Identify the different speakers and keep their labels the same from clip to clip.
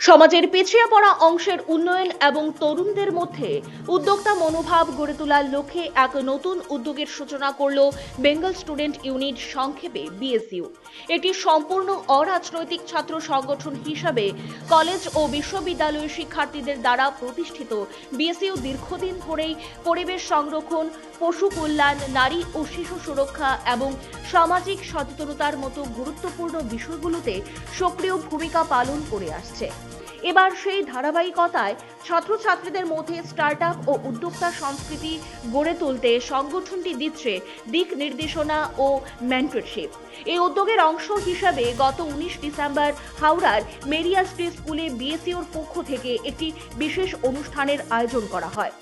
Speaker 1: সমাজের পিছিয়ে পড়া অংশের উন্নয়ন এবং তরুণদের মধ্যে উদ্যোক্তা মনোভাব গড়ে তোলার লক্ষ্যে এক নতুন উদ্যোগের সূচনা করল বেঙ্গল স্টুডেন্ট ইউনিট, সংক্ষেপে বিএসইউ। এটি সম্পূর্ণ অরাজনৈতিক ছাত্র সংগঠন হিসাবে কলেজ ও বিশ্ববিদ্যালয়ের শিক্ষার্থীদের দ্বারা প্রতিষ্ঠিত বিএসইউ দীর্ঘদিন ধরেই পরিবেশ সংরক্ষণ, পশু কল্যাণ, নারী ও শিশু সুরক্ষা এবং সামাজিক সচেতনতার মতো গুরুত্বপূর্ণ বিষয়গুলোতে সক্রিয় ভূমিকা পালন করে আসছে। এবার সেই ধারাবাহিকতায় ছাত্রছাত্রীদের মধ্যে স্টার্টআপ ও উদ্যোক্তা সংস্কৃতি গড়ে তুলতে সংগঠনটি দিচ্ছে দিক নির্দেশনা ও মেন্টরশিপ। এই উদ্যোগের অংশ হিসাবে গত 19 ডিসেম্বর হাওড়ার মেরিয়াস্ট্রি স্কুলে বিএসইউর পক্ষ থেকে একটি বিশেষ অনুষ্ঠানের আয়োজন করা হয়।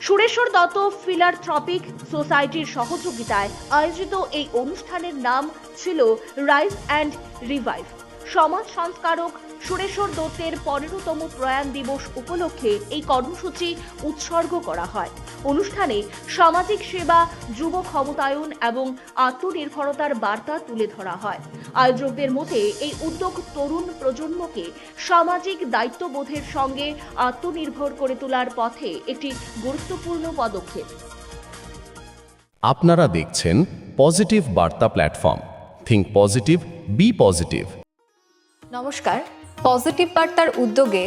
Speaker 1: সুরেশ্বর দত্ত ফিলান্থ্রপিক সোসাইটির সহযোগিতায় আয়োজিত এই অনুষ্ঠানের নাম ছিল রাইজ অ্যান্ড রিভাইভ। সমাজ সংস্কারক সুরেশ্বর দত্তের 15তম প্রয়াণ দিবস উপলক্ষে এই কর্মসূচি উৎসর্গ করা হয়। অনুষ্ঠানে সামাজিক সেবা, যুব ক্ষমতায়ন এবং আত্মনির্ভরতার বার্তা তুলে ধরা হয়। আয়োজকদের মতে এই উদ্যোগ তরুণ প্রজন্মকে সামাজিক দায়িত্ববোধের সঙ্গে আত্মনির্ভর করে তোলার পথে একটি গুরুত্বপূর্ণ পদক্ষেপ।
Speaker 2: আপনারা দেখছেন পজিটিভ বার্তা platform. Think positive, be positive.
Speaker 3: নমস্কার। পজিটিভ বার্তার উদ্যোগে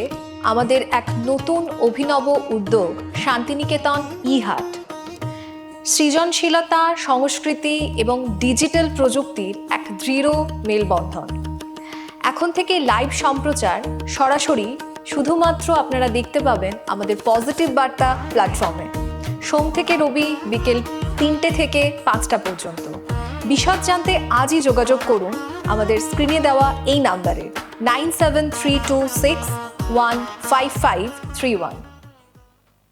Speaker 3: আমাদের এক নতুন অভিনব উদ্যোগ শান্তিনিকেতন ই-হাট। সৃজনশীলতা, সংস্কৃতি এবং ডিজিটাল প্রযুক্তির এক দৃঢ় মেলবন্ধন। এখন থেকে লাইভ সম্প্রচার সরাসরি শুধুমাত্র আপনারা দেখতে পাবেন আমাদের পজিটিভ বার্তা প্ল্যাটফর্মে, সোম থেকে রবি বিকেল 3টে থেকে 5টা পর্যন্ত। বিশদ জানতে আজই যোগাযোগ করুন আমাদের স্ক্রিনে দেওয়া এই নাম্বারে 9732615531।